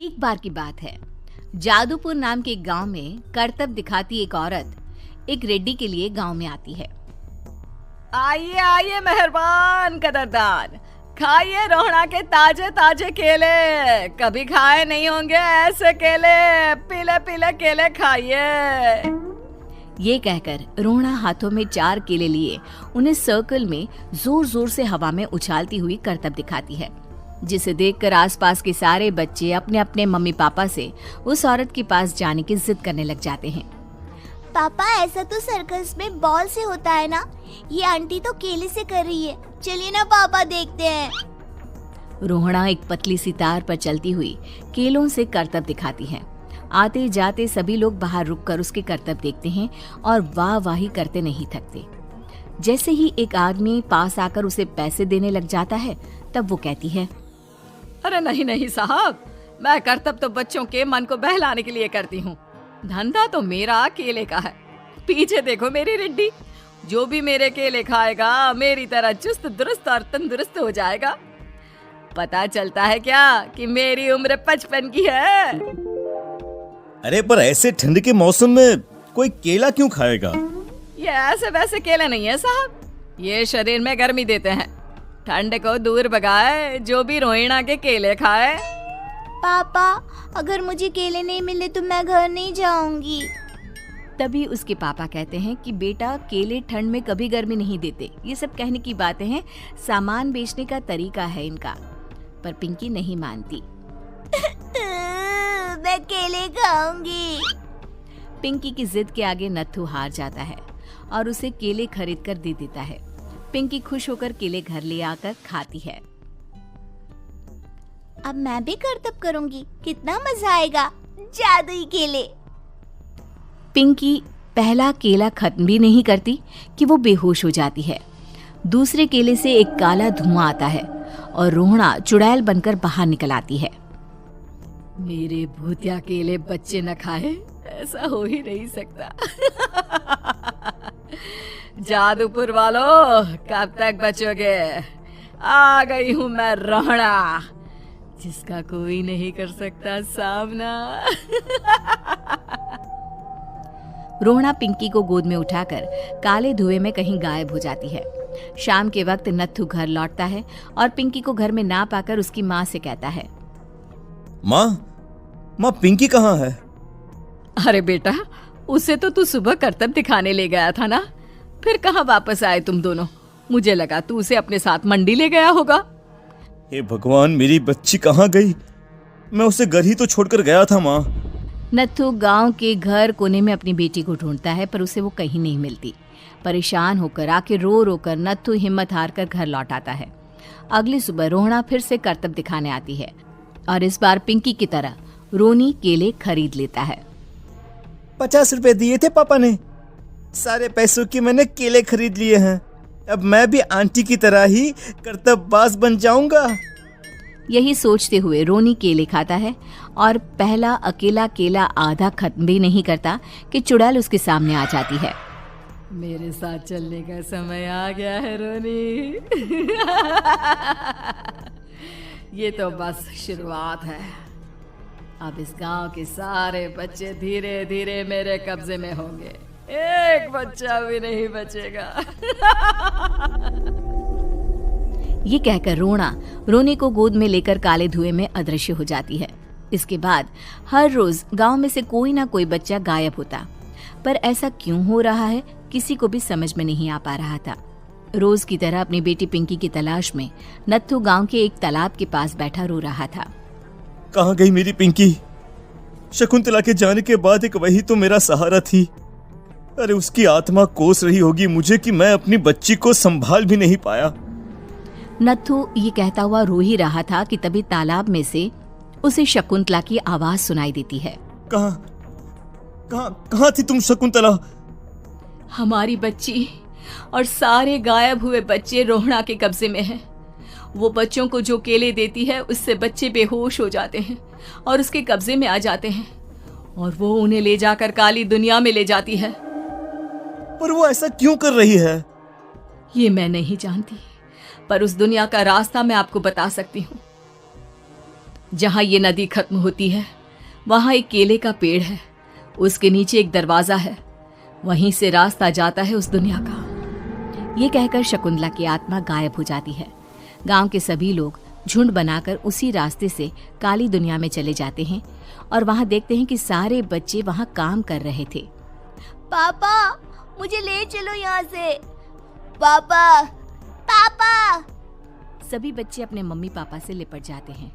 एक बार की बात है। जादूपुर नाम के एक गांव में करतब दिखाती एक औरत एक रेड्डी के लिए गांव में आती है। आइए आइए मेहरबान कदरदान, खाइए रोहड़ा के ताजे ताजे केले। कभी खाए नहीं होंगे ऐसे केले, पीले पीले केले खाइए। ये कहकर रोहड़ा हाथों में 4 केले लिए उन्हें सर्कल में जोर जोर से हवा में उछालती हुई करतब दिखाती है, जिसे देखकर आसपास के सारे बच्चे अपने अपने मम्मी पापा से उस औरत के पास जाने की जिद करने लग जाते हैं। पापा, ऐसा तो सर्कस में बॉल से होता है ना, ये आंटी तो केले से कर रही है। चलिए ना पापा, देखते हैं। रोहड़ा एक पतली सी तार पर चलती हुई केलों से करतब दिखाती है। आते जाते सभी लोग बाहर रुककर उसके करतब देखते हैं और वाह वाही करते नहीं थकते। जैसे ही एक आदमी पास आकर उसे पैसे देने लग जाता है, तब वो कहती है, अरे नहीं नहीं साहब, मैं करतब तो बच्चों के मन को बहलाने के लिए करती हूँ। धंधा तो मेरा केले का है। पीछे देखो मेरी रिड्डी, जो भी मेरे केले खाएगा मेरी तरह चुस्त दुरुस्त और तंदुरुस्त हो जाएगा। पता चलता है क्या कि मेरी उम्र 55 की है। अरे पर ऐसे ठंड के मौसम में कोई केला क्यों खाएगा? ये ऐसे वैसे केले नहीं है साहब, ये शरीर में गर्मी देते हैं। ठंड को दूर भगाए जो भी रोहिणा के केले खाए। पापा, अगर मुझे केले नहीं मिले तो मैं घर नहीं जाऊंगी। तभी उसके पापा कहते हैं कि बेटा, केले ठंड में कभी गर्मी नहीं देते। ये सब कहने की बातें हैं, सामान बेचने का तरीका है इनका। पर पिंकी नहीं मानती। मैं केले खाऊंगी। पिंकी की जिद के आगे नत्थू हार जाता है और उसे केले खरीद कर दे देता है। पिंकी खुश होकर केले घर ले आकर खाती है। अब मैं भी करतब करूंगी, कितना मजा आएगा। जादुई केले। पिंकी पहला केला खत्म भी नहीं करती कि वो बेहोश हो जाती है। दूसरे केले से एक काला धुआं आता है और रोहड़ा चुड़ैल बनकर बाहर निकल आती है। मेरे भूतिया केले बच्चे न खाए, ऐसा हो ही नहीं सकता। जादूपुर वालों, कब तक बचोगे? आ गई हूँ मैं रोहड़ा, जिसका कोई नहीं कर सकता सामना। रोहड़ा पिंकी को गोद में उठाकर काले धुएं में कहीं गायब हो जाती है। शाम के वक्त नत्थू घर लौटता है और पिंकी को घर में ना पाकर उसकी माँ से कहता है, माँ पिंकी कहाँ है? अरे बेटा, उसे तो तू सुबह करतब दिखाने ले गया था ना, फिर कहाँ वापस आए तुम दोनों? मुझे लगा तू उसे अपने साथ मंडी ले गया होगा। हे भगवान, मेरी बच्ची कहाँ गई? मैं उसे घर ही तो छोड़कर गया था माँ। नत्थू गांव के घर कोने में अपनी बेटी को ढूंढता है, पर उसे वो कहीं नहीं मिलती। परेशान होकर आखिर रो रो कर नत्थू हिम्मत हार कर घर लौट आता है। अगली सुबह रोहड़ा फिर से करतब दिखाने आती है और इस बार पिंकी की तरह रोनी केले खरीद लेता है। 50 रुपए दिए थे पापा ने, सारे पैसों की मैंने केले खरीद लिए हैं। अब मैं भी आंटी की तरह ही करतबबाज बन जाऊंगा। यही सोचते हुए रोनी केले खाता है और पहला अकेला केला आधा खत्म भी नहीं करता कि चुड़ैल उसके सामने आ जाती है। मेरे साथ चलने का समय आ गया है रोनी। ये तो बस शुरुआत है। अब इस गांव के सारे बच्चे धीरे धीरे मेरे कब्जे में होंगे, एक बच्चा भी नहीं बचेगा। ये कहकर रोना रोनी को गोद में लेकर काले धुएं में अदृश्य हो जाती है। इसके बाद हर रोज गांव में से कोई ना कोई बच्चा गायब होता, पर ऐसा क्यों हो रहा है किसी को भी समझ में नहीं आ पा रहा था। रोज की तरह अपनी बेटी पिंकी की तलाश में नत्थू गांव के एक तालाब के पास बैठा रो रहा था। कहाँ गई मेरी पिंकी? शकुंतला के जाने के बाद एक वही तो मेरा सहारा थी। अरे उसकी आत्मा कोस रही होगी मुझे कि मैं अपनी बच्ची को संभाल भी नहीं पाया। नत्थू ये कहता हुआ रो ही रहा था कि तभी तालाब में से उसे शकुंतला की आवाज सुनाई देती है। कहाँ थी तुम शकुंतला? हमारी बच्ची और सारे गायब हुए बच्चे रोहड़ा के कब्जे में हैं। वो बच्चों को जो केले देती है उससे बच्चे बेहोश हो जाते हैं और उसके कब्जे में आ जाते हैं और वो उन्हें ले जाकर काली दुनिया में ले जाती है। पर वो ऐसा क्यों कर रही है? ये मैं नहीं जानती, पर उस दुनिया का रास्ता मैं आपको बता सकती हूँ। जहाँ ये नदी खत्म होती है वहाँ एक केले का पेड़ है, उसके नीचे एक दरवाजा है, वहीं से रास्ता जाता है उस दुनिया का। ये कहकर शकुंतला की आत्मा गायब हो जाती है। गांव के सभी लोग झुंड बनाकर उसी रास्ते से काली दुनिया में चले जाते हैं और वहां देखते हैं कि सारे बच्चे वहां काम कर रहे थे। पापा मुझे ले चलो यहाँ से। पापा पापा। सभी बच्चे अपने मम्मी पापा से लिपट जाते हैं।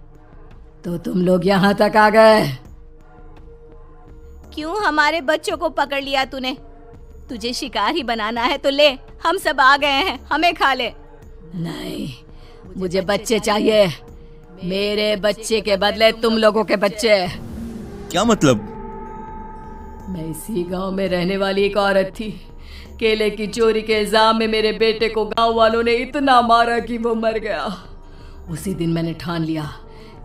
तो तुम लोग यहाँ तक आ गए? क्यों हमारे बच्चों को पकड़ लिया तूने? तुझे शिकार ही बनाना है तो ले, हम सब आ गए हैं, हमें खा ले। नहीं, मुझे बच्चे चाहिए, मेरे बच्चे के बदले तुम लोगों के बच्चे। क्या मतलब? मैं इसी गांव में रहने वाली एक औरत थी। केले की चोरी के इल्जाम में मेरे बेटे को गांव वालों ने इतना मारा कि वो मर गया। उसी दिन मैंने ठान लिया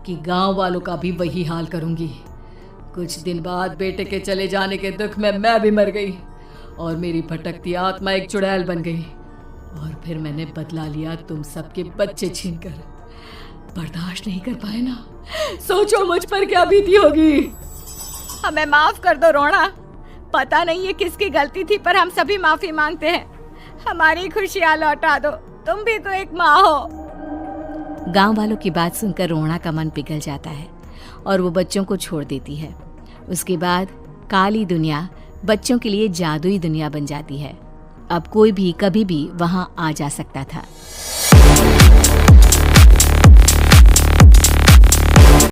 कि गांव वालों का भी वही हाल करूंगी। कुछ दिन बाद बेटे के चले जाने के दुख में मैं भी मर गई और मेरी भटकती आत्मा एक चुड़ैल बन गई। और फिर मैंने बदला लिया तुम सबके बच्चे छीनकर। बर्दाश्त नहीं कर पाए ना, सोचो मुझ पर क्या बीती होगी। हमें माफ कर दो रोना, पता नहीं ये किसकी गलती थी पर हम सभी माफी मांगते हैं। हमारी खुशियां लौटा दो, तुम भी तो एक माँ हो। गांव वालों की बात सुनकर रोना का मन पिघल जाता है और वो बच्चों को छोड़ देती है। उसके बाद काली दुनिया बच्चों के लिए जादुई दुनिया बन जाती है। अब कोई भी कभी भी वहां आ जा सकता था।